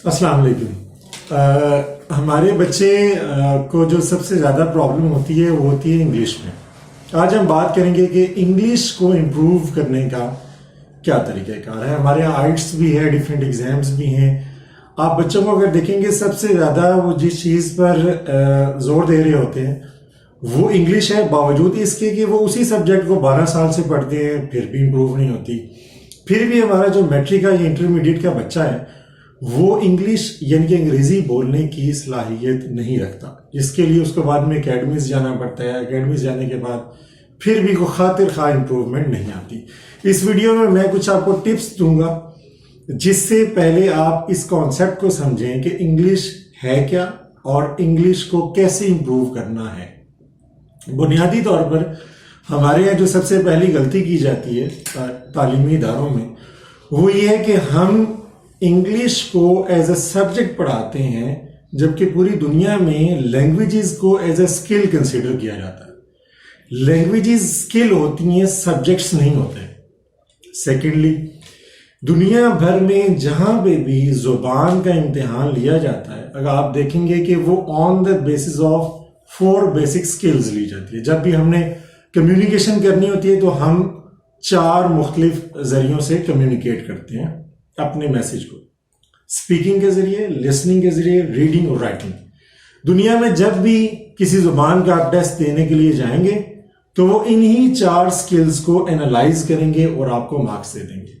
अस्सलाम वालेकुम। हमारे बच्चे को जो सबसे ज़्यादा प्रॉब्लम होती है वो होती है इंग्लिश में। आज हम बात करेंगे कि इंग्लिश को इम्प्रूव करने का क्या तरीक़ाकार है। हमारे यहाँ आइट्स भी है, डिफरेंट एग्जाम्स भी हैं। आप बच्चों को अगर देखेंगे सबसे ज़्यादा वो जिस चीज़ पर जोर दे रहे होते हैं वो इंग्लिश है, बावजूद इसके कि वो उसी सब्जेक्ट को 12 साल से पढ़ते हैं फिर भी इम्प्रूव नहीं होती। फिर भी हमारा जो मैट्रिक का या इंटरमीडिएट का बच्चा है वो इंग्लिश यानी कि अंग्रेजी बोलने की सलाहियत नहीं रखता, जिसके लिए उसको बाद में एकेडमीज जाना पड़ता है। एकेडमीज जाने के बाद फिर भी कोई खातिर खा इम्प्रूवमेंट नहीं आती। इस वीडियो में मैं कुछ आपको टिप्स दूंगा जिससे पहले आप इस कॉन्सेप्ट को समझें कि इंग्लिश है क्या और इंग्लिश को कैसे इम्प्रूव करना है। बुनियादी तौर पर हमारे यहाँ जो सबसे पहली गलती की जाती है तालीमी इदारों में वो ये है कि हम इंग्लिश को एज अ सब्जेक्ट पढ़ाते हैं, जबकि पूरी दुनिया में लैंग्वेजेस को एज अ स्किल कंसिडर किया जाता है। लैंग्वेजेस स्किल होती हैं, सब्जेक्ट्स नहीं होते। सेकेंडली, दुनिया भर में जहां पे भी जुबान का इम्तिहान लिया जाता है, अगर आप देखेंगे कि वो on the basis of 4 basic skills ली जाती है। जब भी हमने कम्युनिकेशन करनी होती है तो हम 4 मुख्तलिफ जरियों से कम्युनिकेट करते हैं अपने मैसेज को, स्पीकिंग के जरिए, लिसनिंग के जरिए, रीडिंग और राइटिंग। दुनिया में जब भी किसी जुबान का आप टेस्ट देने के लिए जाएंगे तो वो इन्हीं 4 स्किल्स को एनालाइज करेंगे और आपको मार्क्स दे देंगे।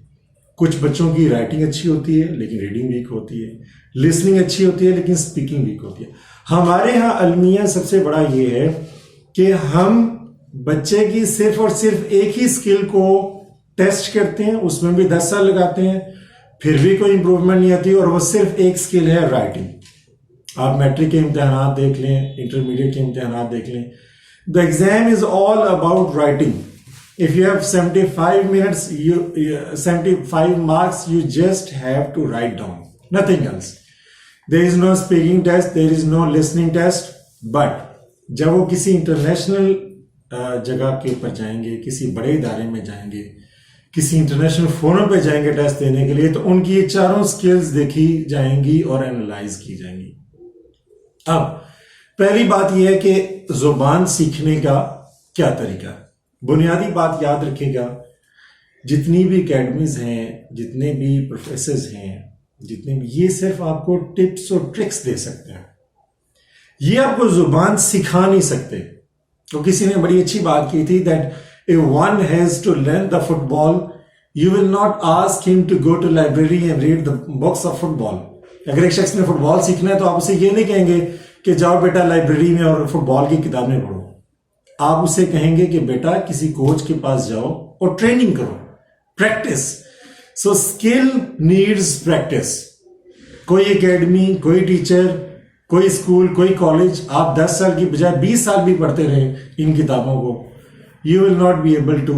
कुछ बच्चों की राइटिंग अच्छी होती है लेकिन रीडिंग वीक होती है, लिसनिंग अच्छी होती है लेकिन स्पीकिंग वीक होती है। हमारे यहाँ अलमिया सबसे बड़ा ये है कि हम बच्चे की सिर्फ और सिर्फ एक ही स्किल को टेस्ट करते हैं, उसमें भी 10 साल लगाते हैं, फिर भी कोई इंप्रूवमेंट नहीं आती, और वो सिर्फ एक स्किल है राइटिंग। आप मैट्रिक के इम्तिहान देख लें, इंटरमीडिएट के इम्तिहान देख लें, the exam is all about writing. If you have 75 marks you just have to write down, nothing else. There is no speaking test, there is no listening test. But जब वो किसी इंटरनेशनल जगह के ऊपर जाएंगे, किसी बड़े इदारे में जाएंगे, किसी इंटरनेशनल फोरम पे जाएंगे टेस्ट देने के लिए, तो उनकी ये 4 स्किल्स देखी जाएंगी और एनालाइज की जाएंगी। अब पहली बात यह है कि जुबान सीखने का क्या तरीका है। बुनियादी बात याद रखिएगा, जितनी भी एकेडमीज हैं, जितने भी प्रोफेसर्स हैं, जितने भी, ये सिर्फ आपको टिप्स और ट्रिक्स दे सकते हैं, ये आपको जुबान सिखा नहीं सकते। तो किसी ने बड़ी अच्छी बात की थी that if one has to learn the football, you will not ask him to go to library and read the books of football. अगर एक शख्स ने फुटबॉल सीखना है तो आप उसे ये नहीं कहेंगे कि जाओ बेटा लाइब्रेरी में और फुटबॉल की किताबें पढ़ो। आप उसे कहेंगे कि बेटा किसी कोच के पास जाओ और ट्रेनिंग करो, practice. So skill needs practice. कोई एकेडमी, कोई टीचर, कोई स्कूल, कोई कॉलेज, आप 10 साल की बजाय 20 साल भी पढ़ते रहे इन किताबों को, you will not be able to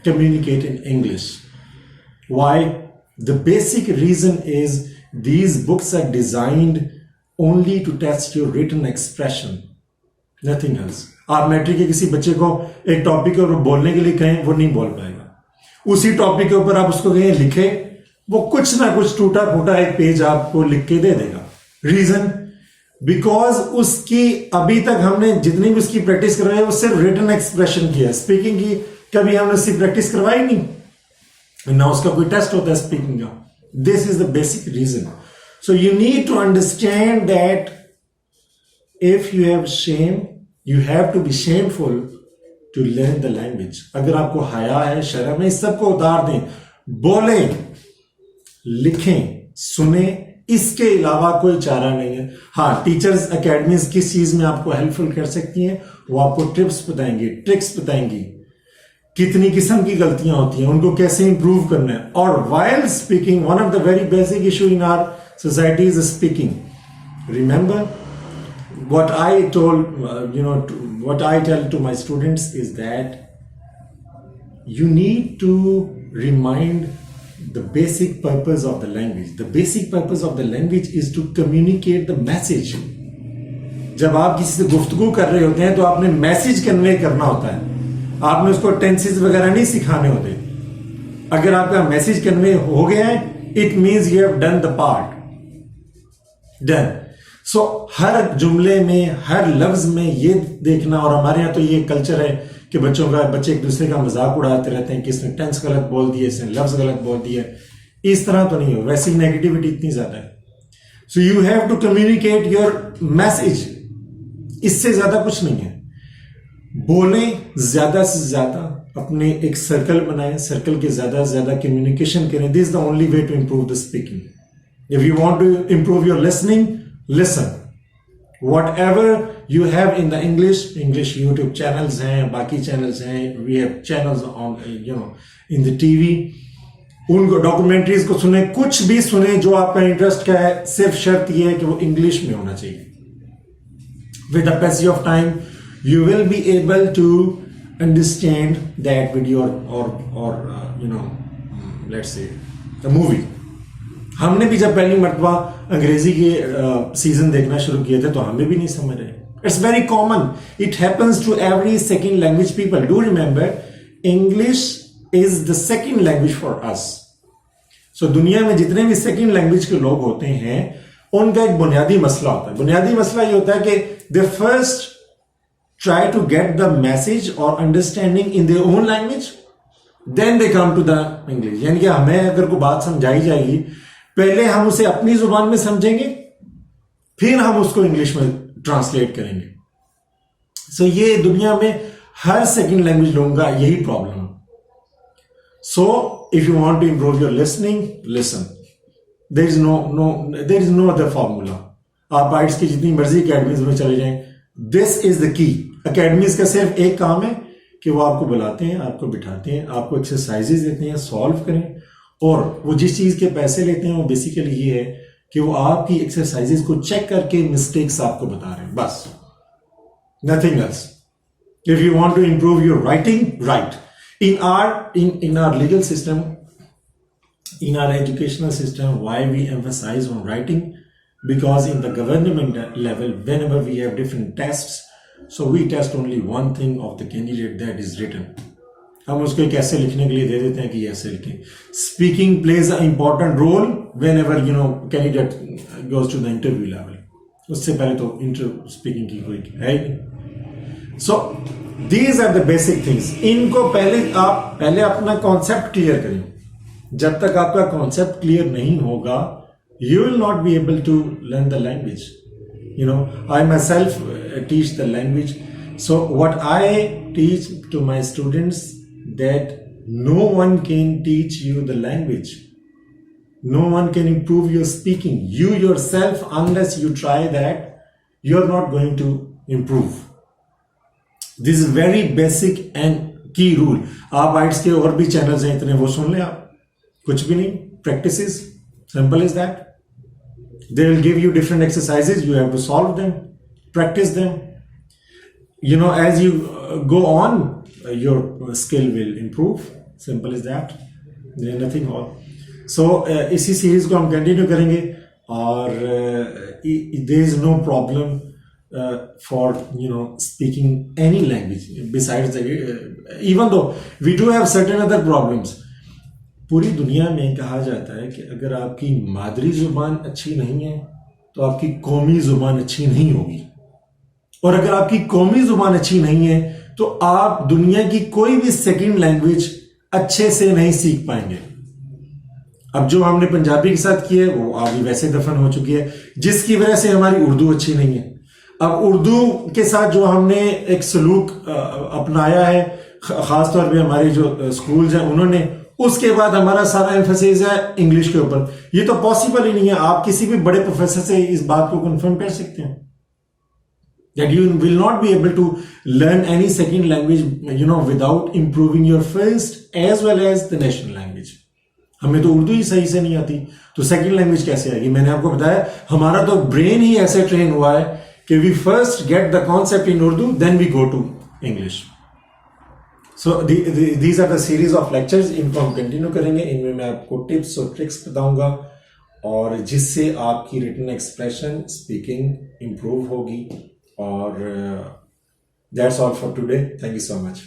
communicate in English. Why? The basic reason is these books are designed only to test your written expression, nothing else. आप मैट्रिक के किसी बच्चे को एक टॉपिक के ऊपर बोलने के लिए कहें, वो नहीं बोल पाएगा। उसी टॉपिक के ऊपर आप उसको कहें लिखे, वो कुछ ना कुछ टूटा फूटा एक पेज आपको लिख के दे देगा। रीजन? बिकॉज उसकी अभी तक हमने जितनी भी उसकी प्रैक्टिस करवाई है वो सिर्फ रिटन एक्सप्रेशन की है, स्पीकिंग की कभी हमने उसकी प्रैक्टिस करवाई नहीं, ना उसका कोई टेस्ट होता है स्पीकिंग का। This is the basic reason. So you need to understand that if you have shame, you have to be shameful to learn the language. अगर आपको हया है, शर्म है, इस सबको उतार दें, बोलें, लिखें, सुने, इसके अलावा कोई चारा नहीं है। हाँ, टीचर्स एकेडमीज किस चीज में आपको हेल्पफुल कर सकती हैं, वो आपको टिप्स बताएंगे, ट्रिक्स बताएंगी, कितनी किस्म की गलतियां होती हैं, उनको कैसे इंप्रूव करना है। और while speaking, one of the very basic issue in our society is speaking. Remember what I told what I tell to my students is that you need to remind the basic purpose of the language. The basic purpose of the language is to communicate the message. जब आप किसी से गुफ्तगू कर रहे होते हैं तो आपने मैसेज कन्वे करना होता है, आपने उसको टेंसेस वगैरह नहीं सिखाने होते। अगर आपका मैसेज कन्वे हो गया है, it means you have done the part. Done. So हर जुमले में, हर लफ्ज में ये देखना, और हमारे यहाँ तो ये कल्चर है कि बच्चे एक दूसरे का मजाक उड़ाते रहते हैं कि इसने टेंस गलत बोल दिए, इसने लफ्ज गलत बोल दिए। इस तरह तो नहीं हो, वैसी नेगेटिविटी इतनी ज्यादा है। So you have to communicate your message, इससे ज्यादा कुछ नहीं है। बोलें ज्यादा से ज्यादा, अपने एक सर्कल बनाएं, सर्कल के ज्यादा से ज्यादा कम्युनिकेशन करें। This is the only way to improve the speaking. If you want to improve your listening, listen. Whatever you have in the English YouTube channels हैं, बाकी channels हैं, we have channels on in the TV. उन documentaries को सुने, कुछ भी सुने जो आपका इंटरेस्ट का है, सिर्फ शर्त यह है कि वो इंग्लिश में होना चाहिए। With the passage of time, you will be able to understand that video or let's say the movie. हमने भी जब पहली मरतबा अंग्रेजी के सीजन देखना शुरू किए थे तो हमें भी नहीं समझ रहे। It's very common, it happens to every second language people. Do remember, English is the second language for us. So दुनिया में जितने भी सेकेंड लैंग्वेज के लोग होते हैं, उनका एक बुनियादी मसला होता है। बुनियादी मसला ये होता है कि they first try to get the message और understanding in their own language, then they come to the English. यानी कि हमें अगर कोई बात समझाई जाएगी, पहले हम उसे अपनी जुबान में समझेंगे, फिर हम उसको इंग्लिश में ट्रांसलेट करेंगे। सो ये दुनिया में हर सेकंड लैंग्वेज लोगों का यही प्रॉब्लम है। So if you want to improve your listening, listen. There is no other formula. आप आइट्स की जितनी मर्जी अकेडमीज में चले जाएं, this is the key. Academies का सिर्फ एक काम है कि वो आपको बुलाते हैं, आपको बिठाते हैं, आपको एक्सरसाइजेज देते हैं, सॉल्व करें, और वो जिस चीज के पैसे लेते हैं वो बेसिकली ये है कि वो आपकी एक्सरसाइजेस को चेक करके मिस्टेक्स आपको बता रहे हैं, बस, nothing else. If you want to improve your writing, write. in our legal system, in our educational system, why we emphasize on writing? Because in the government level, whenever we have different tests, so we test only one thing of the candidate, that is written. हम उसको एक ऐसे लिखने के लिए दे देते हैं कि ऐसे लिखें। Speaking plays a important role whenever candidate goes to the interview level. उससे पहले तो स्पीकिंग की कोई है ही नहीं। So these are the basic things. इनको पहले अपना कॉन्सेप्ट क्लियर करें। जब तक आपका कॉन्सेप्ट क्लियर नहीं होगा, you will not be able to learn the language. I myself teach the language. So what I teach to my students, that no one can teach you the language. No one can improve your speaking. You yourself, unless you try that, you're not going to improve. This is very basic and key rule. आप आइट्स के और भी channels हैं इतने, वो सुन लें आप, कुछ भी नहीं, practices, simple as that. They will give you different exercises, you have to solve them, practice them. As you go on, your skill will improve. Simple as that. There is nothing more. So इसी series को हम continue करेंगे, और there is no problem for speaking any language besides even though we do have certain other problems. पूरी दुनिया में कहा जाता है कि अगर आपकी मादरी जुबान अच्छी नहीं है तो आपकी कौमी जुबान अच्छी नहीं होगी, और अगर आपकी कौमी जुबान अच्छी नहीं है तो आप दुनिया की कोई भी सेकंड लैंग्वेज अच्छे से नहीं सीख पाएंगे। अब जो हमने पंजाबी के साथ किया है वो अभी वैसे दफन हो चुकी है, जिसकी वजह से हमारी उर्दू अच्छी नहीं है। अब उर्दू के साथ जो हमने एक सलूक अपनाया है, खासतौर पे हमारे जो स्कूल्स हैं उन्होंने, उसके बाद हमारा सारा एम्फेसिस है इंग्लिश के ऊपर। ये तो पॉसिबल ही नहीं है। आप किसी भी बड़े प्रोफेसर से इस बात को कंफर्म कर सकते हैं that you will not be able to learn any second language without improving your first as well as the national language. हमें तो उर्दू ही सही से नहीं आती, तो सेकंड लैंग्वेज कैसे आएगी? मैंने आपको बताया हमारा तो ब्रेन ही ऐसे ट्रेन हुआ है कि we first get the concept in Urdu, then we go to English. So these are the series of lectures. इनको हम कंटिन्यू करेंगे। इनमें मैं आपको टिप्स और ट्रिक्स बताऊंगा, और जिससे आपकी रिटन एक्सप्रेशन, स्पीकिंग इंप्रूव होगी। और that's all for today. Thank you so much.